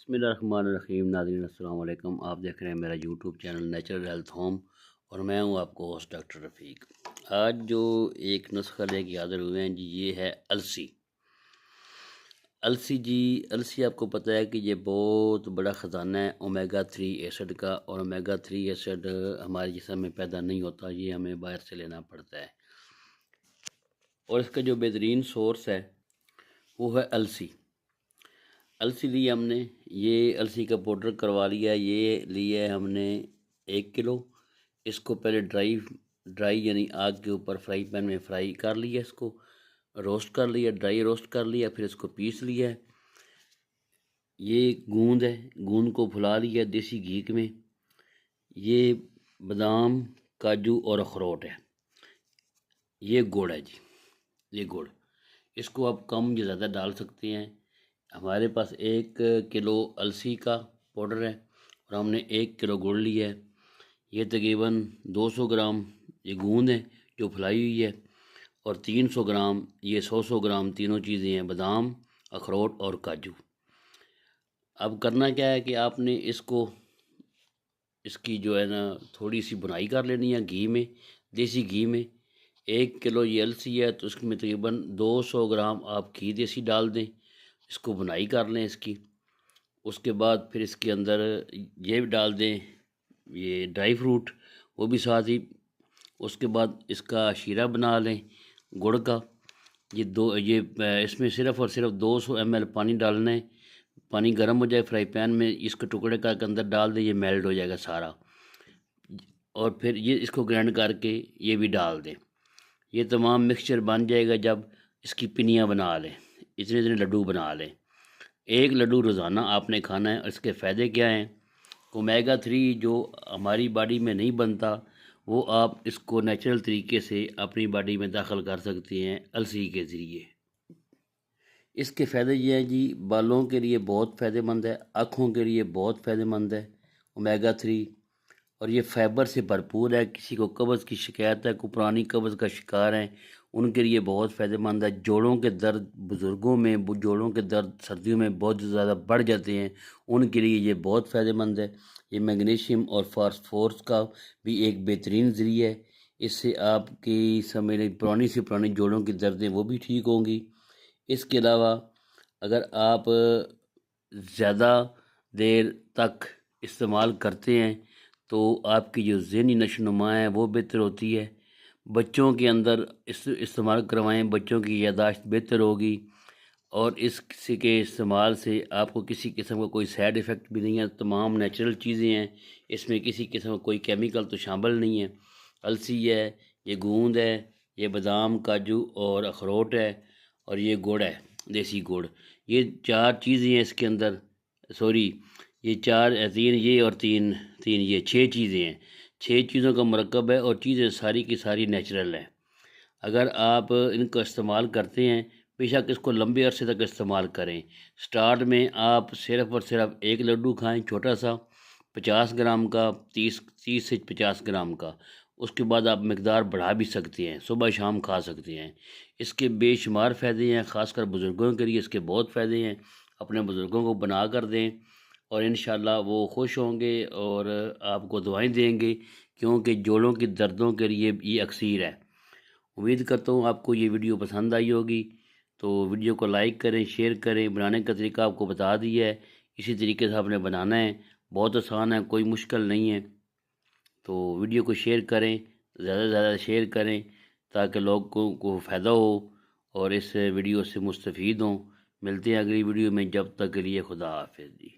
بسم اللہ الرحمن الرحیم۔ ناظرین السلام علیکم، آپ دیکھ رہے ہیں میرا YouTube channel natural health home, اور میں ہوں آپ کو ہوسٹ ڈاکٹر رفیق۔ آج جو ایک نسخہ لے کے حاضر ہوئے ہیں جی، یہ ہے السی۔ السی آپ کو پتہ ہے کہ یہ بہت بڑا خزانہ ہے اومیگا 3 ایسڈ کا، اور اومیگا 3 ایسڈ ہمارے جسم میں پیدا نہیں ہوتا، یہ ہمیں باہر سے لینا پڑتا ہے، اور اس کا جو بہترین سورس ہے وہ ہے السی۔ السی لی ہم نے، یہ السی کا پاؤڈر کروا لیا، یہ لیا ہے ہم نے 1 کلو۔ اس کو پہلے ڈرائی یعنی آگ کے اوپر فرائی پین میں فرائی کر لیا، اس کو روسٹ کر لیا، ڈرائی روسٹ کر لیا، پھر اس کو پیس لیا ہے۔ یہ گوند ہے، گوند کو پھلا لیا دیسی گھی میں۔ یہ بادام، کاجو اور اخروٹ ہے۔ یہ گڑ ہے جی، یہ گڑ، اس کو آپ کم یا زیادہ ڈال سکتے ہیں۔ ہمارے پاس 1 کلو السی کا پاؤڈر ہے، اور ہم نے 1 کلو گڑ لیا ہے۔ یہ تقریباً 200 گرام یہ گوند ہے جو پھلائی ہوئی ہے، اور 300 گرام یہ 100 گرام تینوں چیزیں ہیں، بادام، اخروٹ اور کاجو۔ اب کرنا کیا ہے کہ آپ نے اس کی جو ہے نا تھوڑی سی بنائی کر لینی ہے گھی میں، دیسی گھی میں۔ 1 کلو یہ السی ہے تو اس میں تقریباً 200 گرام آپ گھی دیسی ڈال دیں، اس کو بنائی کر لیں اس کی۔ اس کے بعد پھر اس کے اندر یہ بھی ڈال دیں، یہ ڈرائی فروٹ وہ بھی ساتھ ہی۔ اس کے بعد اس کا شیرہ بنا لیں گڑ کا۔ اس میں صرف اور صرف 200 ml پانی ڈالنا ہے۔ پانی گرم ہو جائے فرائی پین میں، اس کو ٹکڑے کر کے اندر ڈال دیں، یہ میلٹ ہو جائے گا سارا، اور پھر یہ اس کو گرائنڈ کر کے یہ بھی ڈال دیں۔ یہ تمام مکسچر بن جائے گا جب اس کی پنیاں بنا لیں، اتنے لڈو بنا لیں۔ 1 لڈو روزانہ آپ نے کھانا ہے، اور اس کے فائدے کیا ہیں؟ اومیگا 3 جو ہماری باڈی میں نہیں بنتا، وہ آپ اس کو نیچرل طریقے سے اپنی باڈی میں داخل کر سکتے ہیں السی کے ذریعے۔ اس کے فائدے یہ ہیں جی، بالوں کے لیے بہت فائدہ مند ہے، آنکھوں کے لیے بہت فائدہ مند ہے اومیگا 3، اور یہ فائبر سے بھرپور ہے۔ کسی کو قبض کی شکایت ہے، کوئی پرانی قبض کا شکار ہیں، ان کے لیے بہت فائدہ مند ہے۔ جوڑوں کے درد بزرگوں میں، جوڑوں کے درد سردیوں میں بہت زیادہ بڑھ جاتے ہیں، ان کے لیے یہ بہت فائدہ مند ہے۔ یہ میگنیشیم اور فاسفورس کا بھی ایک بہترین ذریعہ ہے، اس سے آپ کی پرانی سے پرانی جوڑوں کی دردیں وہ بھی ٹھیک ہوں گی۔ اس کے علاوہ اگر آپ زیادہ دیر تک استعمال کرتے ہیں تو آپ کی جو ذہنی نشو و نما ہے وہ بہتر ہوتی ہے۔ بچوں کے اندر استعمال کروائیں، بچوں کی یادداشت بہتر ہوگی، اور اس کے استعمال سے آپ کو کسی قسم کا کوئی سائیڈ ایفیکٹ بھی نہیں ہے۔ تمام نیچرل چیزیں ہیں، اس میں کسی قسم کا کوئی کیمیکل تو شامل نہیں ہے۔ السی ہے، یہ گوند ہے، یہ بادام، کاجو اور اخروٹ ہے، اور یہ گڑ ہے، دیسی گڑ۔ یہ 4 چیزیں ہیں اس کے اندر، یہ 3 یہ اور 3 یہ 6 چیزیں ہیں۔ 6 چیزوں کا مرکب ہے، اور چیزیں ساری کی ساری نیچرل ہیں۔ اگر آپ ان کو استعمال کرتے ہیں، بے شک اس کو لمبے عرصے تک استعمال کریں۔ سٹارٹ میں آپ صرف اور صرف 1 لڈو کھائیں، چھوٹا سا 50 گرام کا، 30 سے 50 گرام کا۔ اس کے بعد آپ مقدار بڑھا بھی سکتے ہیں، صبح شام کھا سکتے ہیں۔ اس کے بے شمار فائدے ہیں، خاص کر بزرگوں کے لیے اس کے بہت فائدے ہیں۔ اپنے بزرگوں کو بنا کر دیں، اور انشاءاللہ وہ خوش ہوں گے اور آپ کو دعائیں دیں گے، کیونکہ جوڑوں کی دردوں کے لیے یہ اکسیر ہے۔ امید کرتا ہوں آپ کو یہ ویڈیو پسند آئی ہوگی، تو ویڈیو کو لائک کریں، شیئر کریں۔ بنانے کا طریقہ آپ کو بتا دیا ہے، اسی طریقے سے آپ نے بنانا ہے، بہت آسان ہے، کوئی مشکل نہیں ہے۔ تو ویڈیو کو شیئر کریں، زیادہ سے زیادہ شیئر کریں، تاکہ لوگوں کو فائدہ ہو اور اس ویڈیو سے مستفید ہوں۔ ملتے ہیں اگلی ویڈیو میں، جب تک کے لیے خدا حافظ جی۔